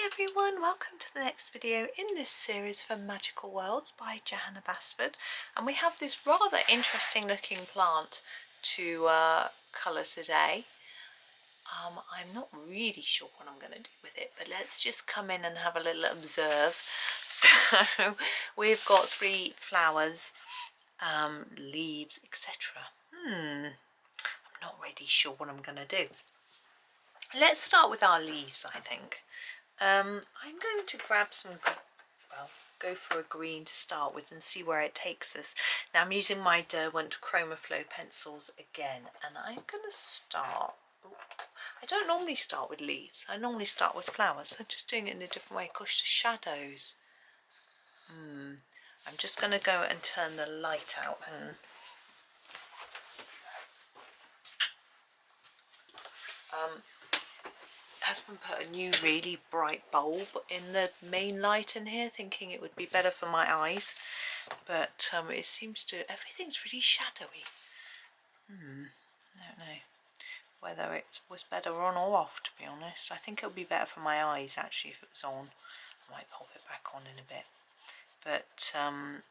Hi everyone, welcome to the next video in this series from Magical Worlds by Johanna Basford, and we have this rather interesting looking plant to colour today. I'm not really sure what I'm going to do with it, but let's just come in and have a little observe. So we've got 3 flowers, leaves, etc. I'm not really sure what I'm going to do. Let's start with our leaves, I think. I'm going to grab some, go for a green to start with and see where it takes us. Now I'm using my Derwent Chromaflow pencils again, and I'm going to start, I don't normally start with leaves, I normally start with flowers. I'm just doing it in a different way. Gosh, the shadows. I'm just going to go and turn the light out and husband put a new really bright bulb in the main light in here, thinking it would be better for my eyes, but it seems to, everything's really shadowy. I don't know whether it was better on or off, to be honest. I think it would be better for my eyes actually if it was on. I might pop it back on in a bit. But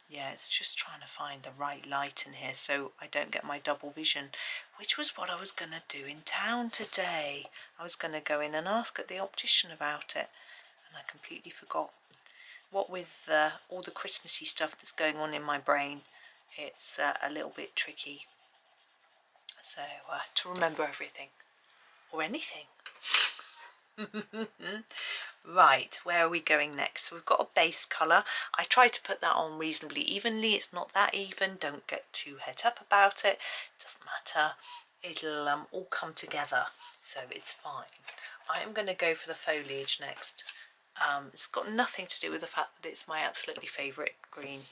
yeah, it's just trying to find the right light in here so I don't get my double vision, which was what I was going to do in town today. I was going to go in and ask at the optician about it, and I completely forgot. What with all the Christmassy stuff that's going on in my brain, it's a little bit tricky. So to remember everything, or anything. Right, where are we going next? So we've got a base colour. I try to put that on reasonably evenly. It's not that even. Don't get too het up about it. Doesn't matter. It'll all come together, so it's fine. I am going to go for the foliage next. It's got nothing to do with the fact that it's my absolutely favourite green.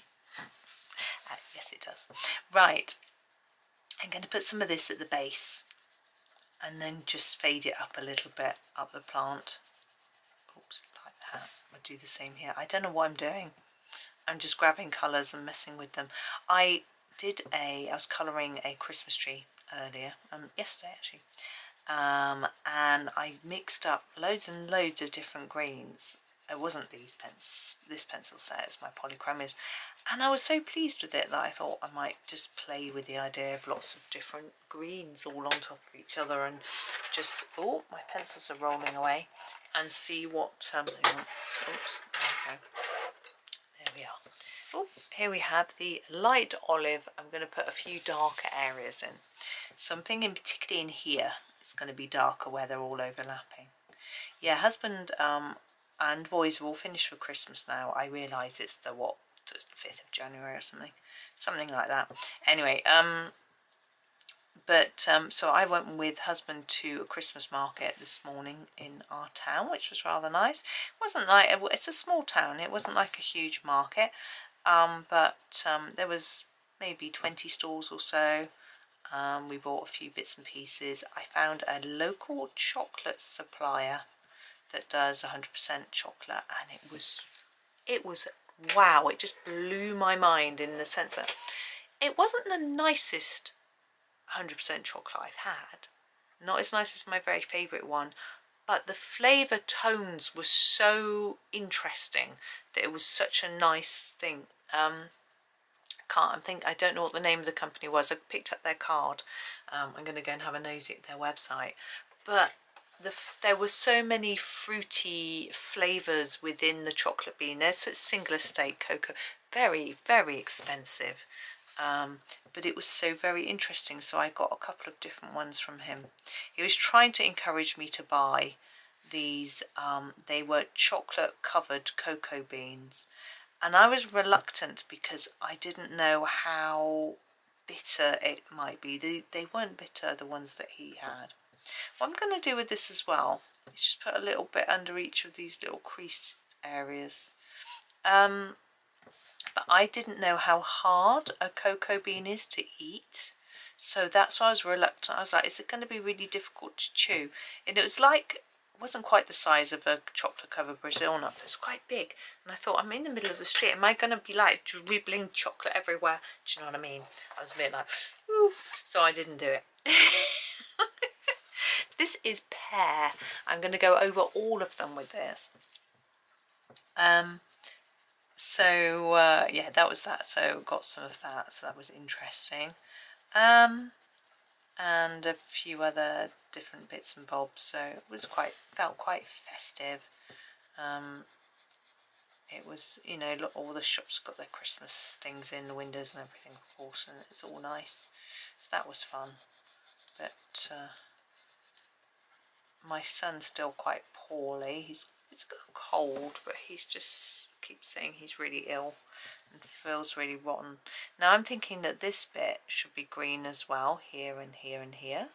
Yes, it does. Right, I'm going to put some of this at the base and then just fade it up a little bit up the plant. Oops, like that. I'll do the same here. I don't know what I'm doing. I'm just grabbing colours and messing with them. I was colouring a Christmas tree earlier, yesterday actually, and I mixed up loads and loads of different greens. It wasn't this pencil set, it's my polychromate, and I was so pleased with it that I thought I might just play with the idea of lots of different greens all on top of each other and just, oh, my pencils are rolling away, and see what, oops, there we go. There we are. Oh, here we have the light olive. I'm going to put a few darker areas in. Something in particular in here is going to be darker where they're all overlapping. Yeah, husband and boys are all finished for Christmas now. I realise it's the 5th of January or something like that. Anyway, so I went with husband to a Christmas market this morning in our town, which was rather nice. It wasn't like, it's a small town, it wasn't like a huge market, but there was maybe 20 stalls or so. We bought a few bits and pieces. I found a local chocolate supplier that does 100% chocolate, and it was wow, it just blew my mind in the sense that it wasn't the nicest 100% chocolate I've had, not as nice as my very favourite one, but the flavour tones were so interesting that it was such a nice thing. I don't know what the name of the company was. I picked up their card. I'm going to go and have a nosy at their website, but there were so many fruity flavours within the chocolate bean. There's a single estate cocoa, very, very expensive, but it was so very interesting, so I got a couple of different ones from him. He was trying to encourage me to buy these. They were chocolate covered cocoa beans, and I was reluctant because I didn't know how bitter it might be. They weren't bitter, the ones that he had. What I'm going to do with this as well is just put a little bit under each of these little crease areas. But I didn't know how hard a cocoa bean is to eat, so that's why I was reluctant. I was like, is it going to be really difficult to chew? And it wasn't quite the size of a chocolate covered Brazil nut, but it was quite big. And I thought, I'm in the middle of the street, am I going to be like dribbling chocolate everywhere? Do you know what I mean? I was a bit like, ooh, so I didn't do it. This is pear. I'm going to go over all of them with this. Yeah, that was that. So got some of that, so that was interesting. And a few other different bits and bobs, so it was felt quite festive. It was, you know, look, all the shops got their Christmas things in the windows and everything, of course, and it's all nice. So that was fun. But my son's still quite poorly. He's got a cold, but he's just keeps saying he's really ill and feels really rotten. Now I'm thinking that this bit should be green as well, here and here and here.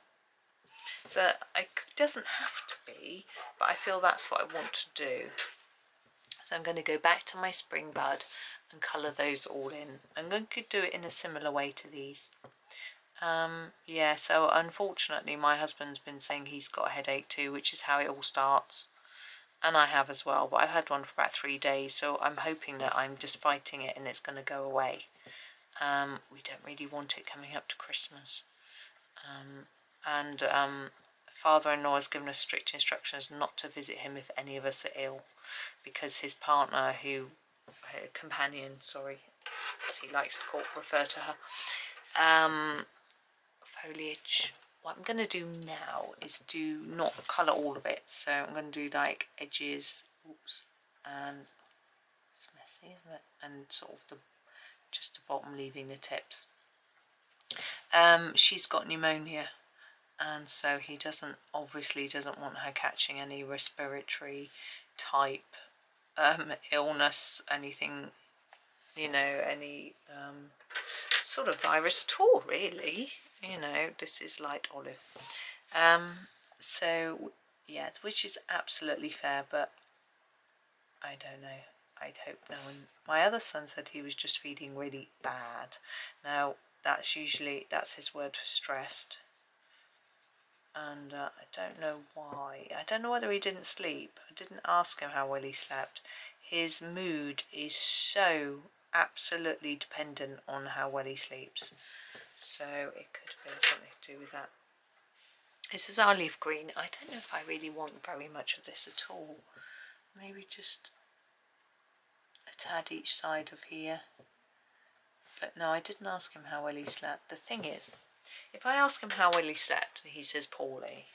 So it doesn't have to be, but I feel that's what I want to do. So I'm going to go back to my spring bud and colour those all in. I'm going to do it in a similar way to these. Yeah, so unfortunately my husband's been saying he's got a headache too, which is how it all starts. And I have as well, but I've had one for about 3 days, so I'm hoping that I'm just fighting it and it's going to go away. We don't really want it coming up to Christmas. Father-in-law has given us strict instructions not to visit him if any of us are ill, because his partner, her companion, sorry, as he likes to refer to her, foliage. What I'm going to do now is do not colour all of it, so I'm going to do like edges, and it's messy, isn't it? And sort of just the bottom, leaving the tips. She's got pneumonia, and so he obviously doesn't want her catching any respiratory type illness, anything, you know, any sort of virus at all, really. You know, this is light olive. So yeah, which is absolutely fair, but I don't know. I'd hope no one. My other son said he was just feeling really bad. Now that's his word for stressed, and I don't know why. I don't know whether he didn't sleep. I didn't ask him how well he slept. His mood is so absolutely dependent on how well he sleeps, so it could be something to do with that. This is our leaf green. I don't know if I really want very much of this at all. Maybe just a tad each side of here. But no, I didn't ask him how well he slept. The thing is, if I ask him how well he slept and he says poorly,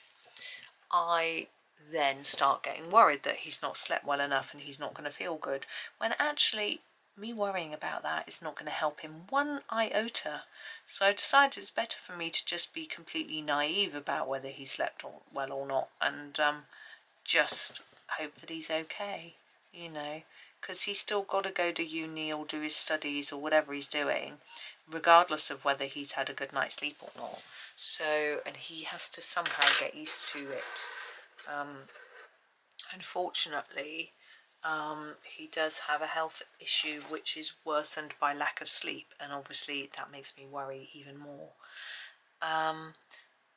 I then start getting worried that he's not slept well enough and he's not going to feel good, when actually me worrying about that is not going to help him one iota. So I decided it's better for me to just be completely naive about whether he slept well or not, and just hope that he's okay, you know, because he's still got to go to uni or do his studies or whatever he's doing, regardless of whether he's had a good night's sleep or not. So, and he has to somehow get used to it. Unfortunately, he does have a health issue which is worsened by lack of sleep, and obviously that makes me worry even more.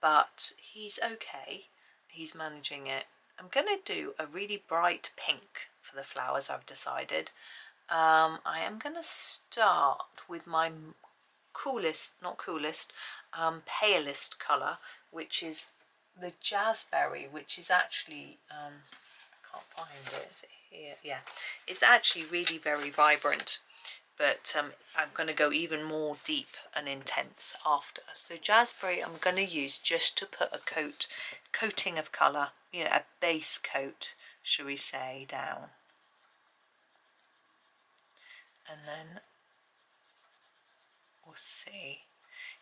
But he's okay. He's managing it. I'm going to do a really bright pink for the flowers, I've decided. I am going to start with my palest colour, which is the jazzberry, which is actually, I can't find it, is it here? Yeah, it's actually really very vibrant, but I'm going to go even more deep and intense after. So jazzberry I'm going to use just to put a coating of colour, you know, a base coat, shall we say, down. And then we'll see.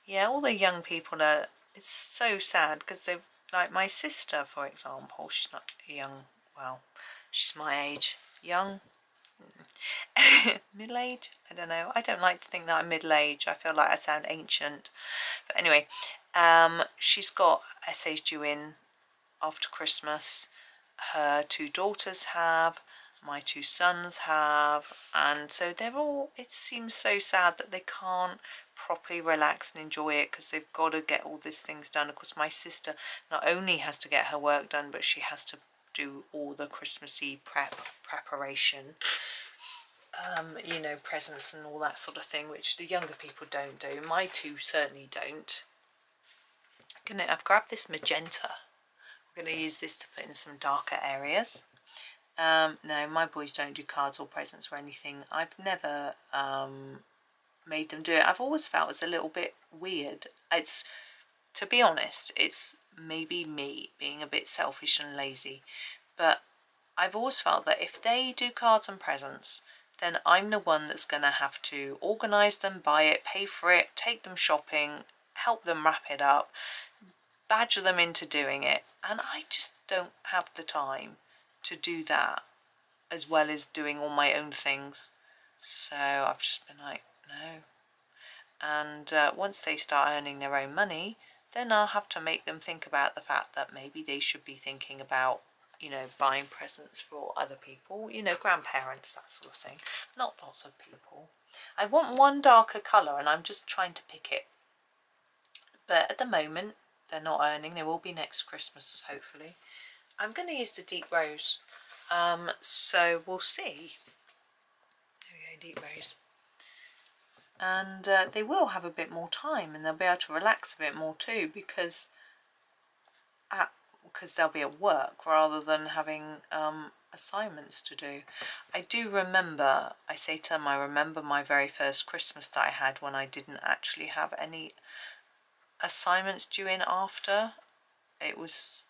Yeah, all the young people are, it's so sad, because they've, like my sister, for example, she's not young, well, she's my age. Young? Middle age? I don't know. I don't like to think that I'm middle age. I feel like I sound ancient. But anyway, she's got essays due in after Christmas. Her 2 daughters have, my 2 sons have, and so they're all, it seems so sad that they can't properly relax and enjoy it because they've got to get all these things done. Of course, my sister not only has to get her work done, but she has to do all the Christmassy preparation, you know, presents and all that sort of thing, which the younger people don't do. My 2 certainly don't. I've grabbed this magenta. We're going to use this to put in some darker areas. No, my boys don't do cards or presents or anything. I've never made them do it. I've always felt it's a little bit weird. It's, to be honest, it's maybe me being a bit selfish and lazy, but I've always felt that if they do cards and presents, then I'm the one that's going to have to organise them, buy it, pay for it, take them shopping, help them wrap it up, badger them into doing it, and I just don't have the time to do that as well as doing all my own things. So I've just been like, no. And once they start earning their own money, then I'll have to make them think about the fact that maybe they should be thinking about, you know, buying presents for other people, you know, grandparents, that sort of thing. Not lots of people. I want one darker colour and I'm just trying to pick it. But at the moment, they're not earning. They will be next Christmas, hopefully. I'm going to use the deep rose. So we'll see. There we go, deep rose. And they will have a bit more time and they'll be able to relax a bit more too, because they'll be at work rather than having assignments to do. I do remember, I say to them, I remember my very first Christmas that I had when I didn't actually have any assignments due in after. It was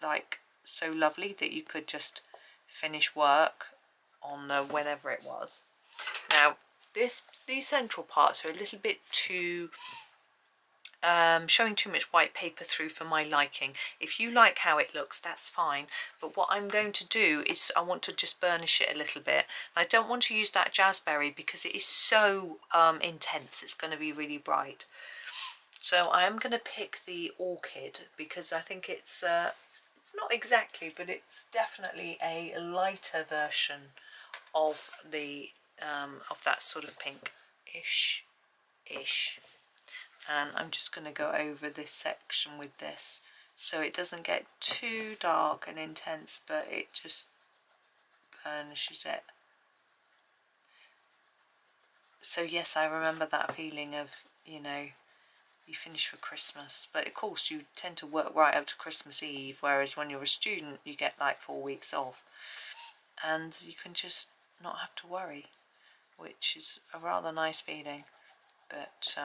like so lovely that you could just finish work on whenever it was. Now these central parts are a little bit too showing too much white paper through for my liking. If you like how it looks, that's fine, but what I'm going to do is I want to just burnish it a little bit. I don't want to use that jazzberry because it is so intense. It's going to be really bright. So I am going to pick the orchid because I think it's not exactly, but it's definitely a lighter version of the of that sort of pink-ish. And I'm just going to go over this section with this so it doesn't get too dark and intense, but it just burnishes it. So yes, I remember that feeling of, you know, you finish for Christmas, but of course you tend to work right up to Christmas Eve, whereas when you're a student you get like 4 weeks off and you can just not have to worry, which is a rather nice feeling. But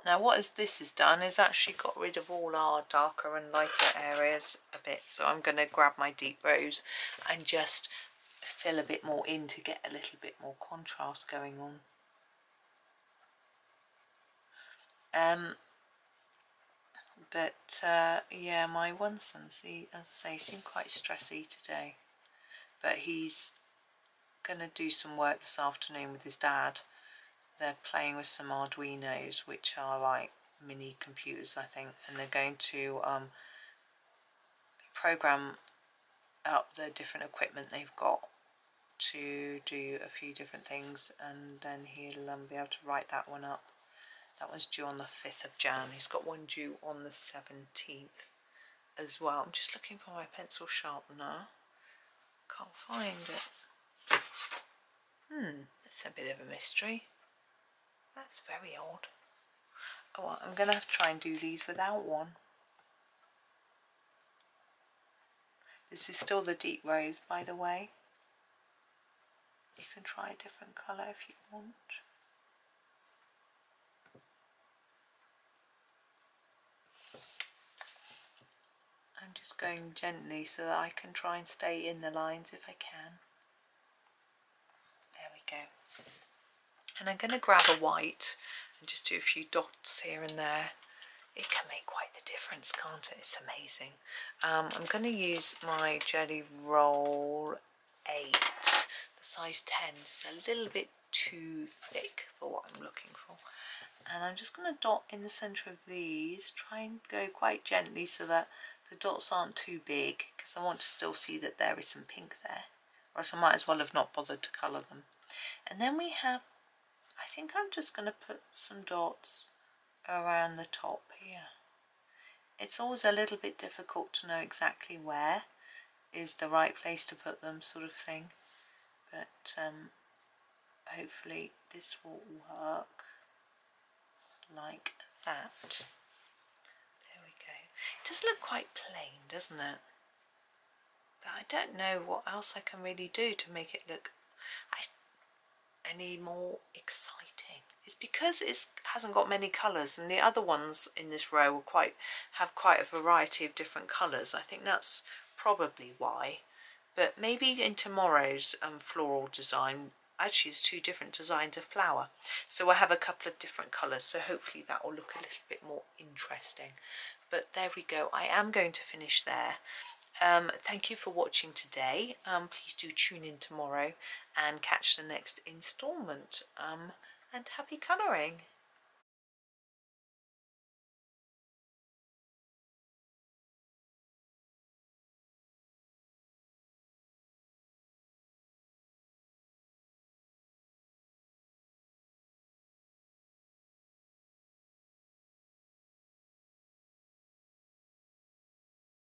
now what this has done is actually got rid of all our darker and lighter areas a bit, so I'm going to grab my deep rose and just fill a bit more in to get a little bit more contrast going on. Yeah, my one son, see, as I say, seemed quite stressy today, but he's going to do some work this afternoon with his dad. They're playing with some Arduinos, which are like mini computers, I think, and they're going to program up the different equipment they've got to do a few different things, and then he'll be able to write that one up. That one's due on the 5th of Jan. He's got one due on the 17th as well. I'm just looking for my pencil sharpener. Can't find it. That's a bit of a mystery. That's very odd. Oh, well, I'm going to have to try and do these without one. This is still the deep rose, by the way. You can try a different colour if you want. I'm just going gently so that I can try and stay in the lines if I can. There we go. And I'm going to grab a white and just do a few dots here and there. It can make quite the difference, can't it? It's amazing. I'm going to use my Jelly Roll 8, the size 10. It's a little bit too thick for what I'm looking for. And I'm just going to dot in the centre of these, try and go quite gently so that the dots aren't too big, because I want to still see that there is some pink there, or else I might as well have not bothered to colour them. And then we have, I think I'm just going to put some dots around the top here. It's always a little bit difficult to know exactly where is the right place to put them, sort of thing, but hopefully this will work like that. There we go. It does look quite plain, doesn't it? I don't know what else I can really do to make it look any more exciting. It's because it hasn't got many colours, and the other ones in this row have quite a variety of different colours. I think that's probably why. But maybe in tomorrow's floral design, actually it's 2 different designs of flower, so I have a couple of different colours, so hopefully that will look a little bit more interesting. But there we go, I am going to finish there. Thank you for watching today. Please do tune in tomorrow and catch the next instalment, and happy colouring.